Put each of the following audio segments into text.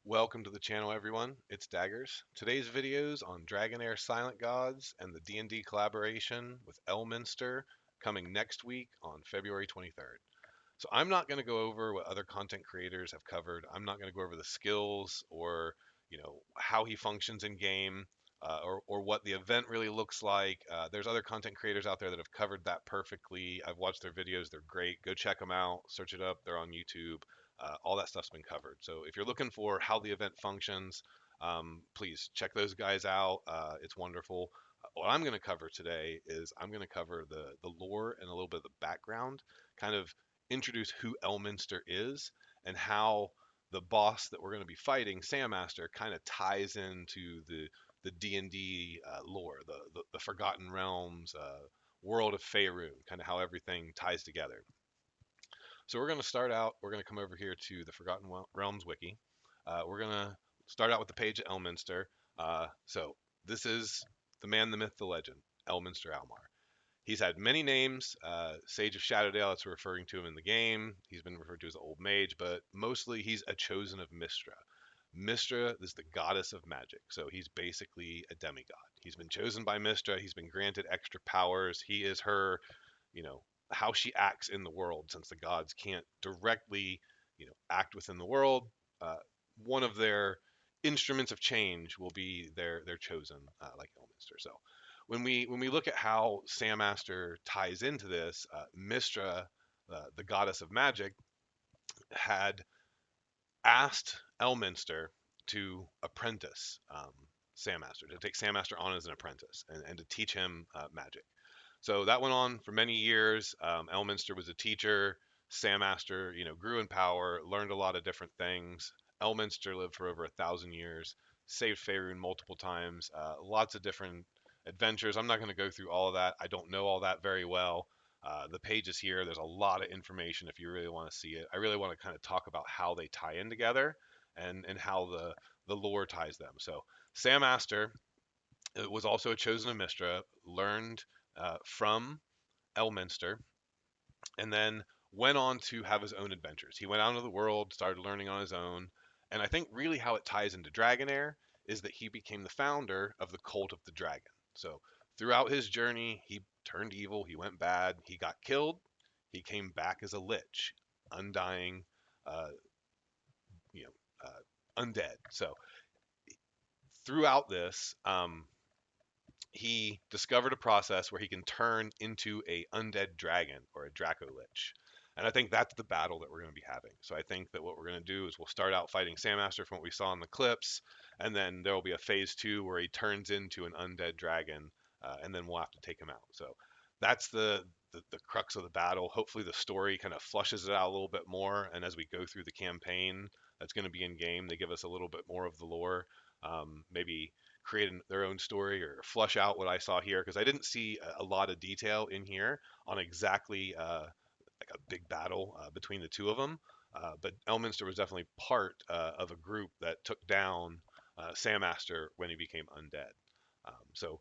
Welcome to the channel, everyone. It's Daggers. Today's videos on Dragonheir Silent Gods and the D&D collaboration with Elminster coming next week on February 23rd. So I'm not going to go over what other content creators have covered. I'm not going to go over the skills or, how he functions in game, or what the event really looks like. There's other content creators out there that have covered that perfectly. I've watched their videos. They're great. Go check them out. Search it up. They're on YouTube. All that stuff's been covered. So if you're looking for how the event functions, please check those guys out. It's wonderful. What I'm going to cover today is I'm going to cover the lore and a little bit of the background, kind of introduce who Elminster is and how the boss that we're going to be fighting, Sammaster, kind of ties into the D&D lore, the Forgotten Realms, world of Faerun, kind of how everything ties together. So we're going to start out. We're going to come over here to the Forgotten Realms wiki. We're going to start out with the page at Elminster. So this is the man, the myth, the legend, Elminster Almar. He's had many names. Sage of Shadowdale, that's referring to him in the game. He's been referred to as the Old Mage, but mostly he's a chosen of Mystra. Mystra is the goddess of magic, so he's basically a demigod. He's been chosen by Mystra. He's been granted extra powers. He is her, you know, how she acts in the world, since the gods can't directly, act within the world. Uh, One of their instruments of change will be their chosen, like Elminster. So when we look at how Sammaster ties into this, Mystra, the goddess of magic, had asked Elminster to apprentice Sammaster, to take Sammaster on as an apprentice and to teach him magic. So that went on for many years. Elminster was a teacher. Sammaster, grew in power, learned a lot of different things. Elminster lived for over 1,000 years, saved Faerun multiple times, lots of different adventures. I'm not going to go through all of that. I don't know all that very well. The page is here. There's a lot of information if you really want to see it. I really want to kind of talk about how they tie in together and how the lore ties them. So Sam Aster was also a chosen of Mystra, learned from Elminster, and then went on to have his own adventures. He went out into the world, started learning on his own, and I think really how it ties into Dragonheir is that he became the founder of the Cult of the Dragon. So throughout his journey, he turned evil, he went bad, he got killed, he came back as a lich, undying, uh, you know, undead. So throughout this, he discovered a process where he can turn into a undead dragon or a Draco Lich. And I think that's the battle that we're going to be having. So I think that what we're going to do is we'll start out fighting Sammaster from what we saw in the clips, and then there will be a phase two where he turns into an undead dragon, and then we'll have to take him out. So that's the crux of the battle. Hopefully the story kind of flushes it out a little bit more, and as we go through the campaign that's going to be in game, they give us a little bit more of the lore. Maybe create their own story or flush out what I saw here, because I didn't see a lot of detail in here on exactly like a big battle between the two of them. But Elminster was definitely part of a group that took down Sammaster when he became undead. So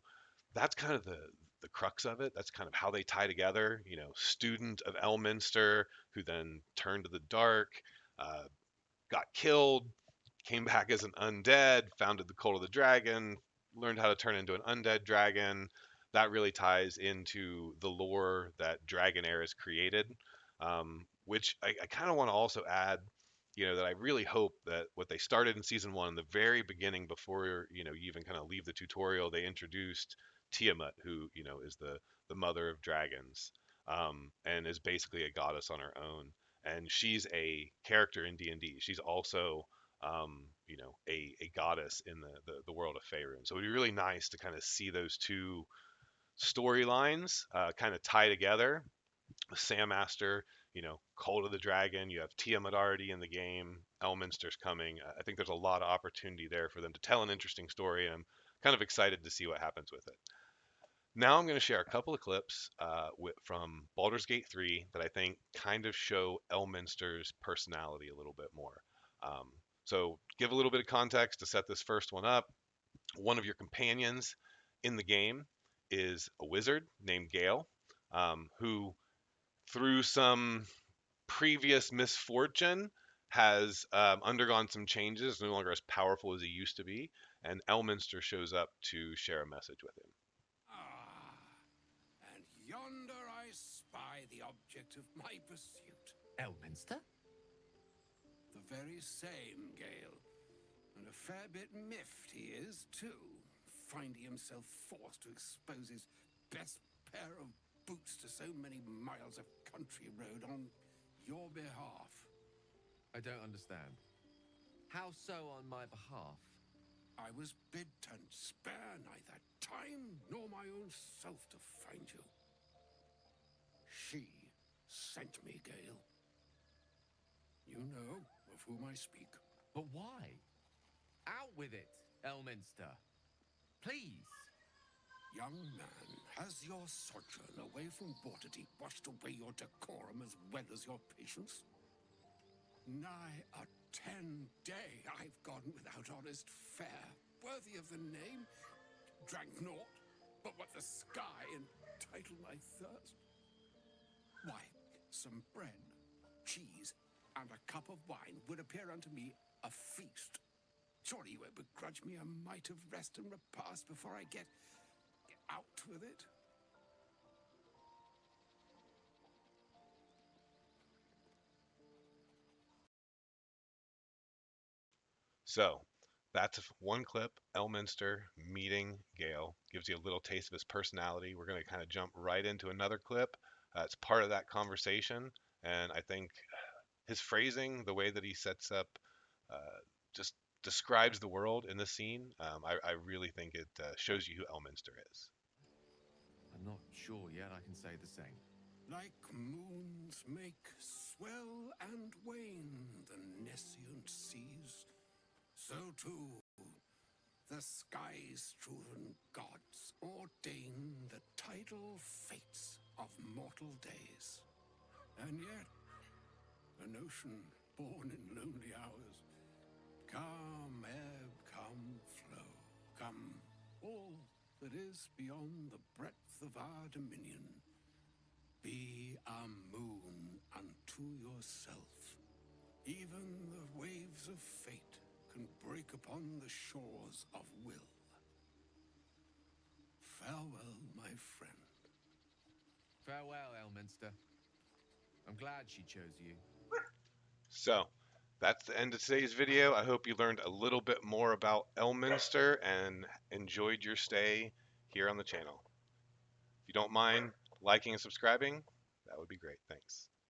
that's kind of the crux of it. That's kind of how they tie together. Student of Elminster who then turned to the dark, uh, got killed, came back as an undead, founded the Cult of the Dragon, learned how to turn into an undead dragon. That really ties into the lore that Dragonheir has created, which I kind of want to also add, that I really hope that what they started in season one, in the very beginning, before you even kind of leave the tutorial, they introduced Tiamat, who is the mother of dragons, and is basically a goddess on her own. And she's a character in D&D. She's also a goddess in the world of Faerun. So it'd be really nice to kind of see those two storylines kind of tie together. Sam Aster, Cult of the Dragon, you have Tiamat already in the game, Elminster's coming. I think there's a lot of opportunity there for them to tell an interesting story, and I'm kind of excited to see what happens with it. Now I'm going to share a couple of clips from Baldur's Gate 3 that I think kind of show Elminster's personality a little bit more. Um, so give a little bit of context to set this first one up. One of your companions in the game is a wizard named Gale, who through some previous misfortune has undergone some changes, no longer as powerful as he used to be, and Elminster shows up to share a message with him. Ah, and yonder I spy the object of my pursuit. Elminster? The very same, Gale. And a fair bit miffed he is, too, finding himself forced to expose his best pair of boots to so many miles of country road on your behalf. I don't understand. How so on my behalf? I was bid to spare neither time nor my own self to find you. She sent me, Gale. You know of whom I speak. But why? Out with it, Elminster. Please. Young man, has your sojourn away from Waterdeep washed away your decorum as well as your patience? Nigh a 10-day I've gone without honest fare, worthy of the name, drank naught but what the sky entitled my thirst. Why, some bread, cheese, and a cup of wine would appear unto me a feast. Surely you won't begrudge me a mite of rest and repast before I get out with it? So that's one clip. Elminster meeting Gale gives you a little taste of his personality. We're going to kind of jump right into another clip. It's part of that conversation, and I think his phrasing, the way that he sets up, just describes the world in the scene. I really think it shows you who Elminster is. I'm not sure yet I can say the same. Like moons make swell and wane the nescient seas, so too the sky-strewn gods ordain the tidal fates of mortal days. And yet, an ocean born in lonely hours, come ebb, come flow, come all that is beyond the breadth of our dominion. Be a moon unto yourself. Even the waves of fate can break upon the shores of will. Farewell, my friend. Farewell, Elminster. I'm glad she chose you. So that's the end of today's video. I hope you learned a little bit more about Elminster and enjoyed your stay here on the channel. If you don't mind liking and subscribing, that would be great. Thanks.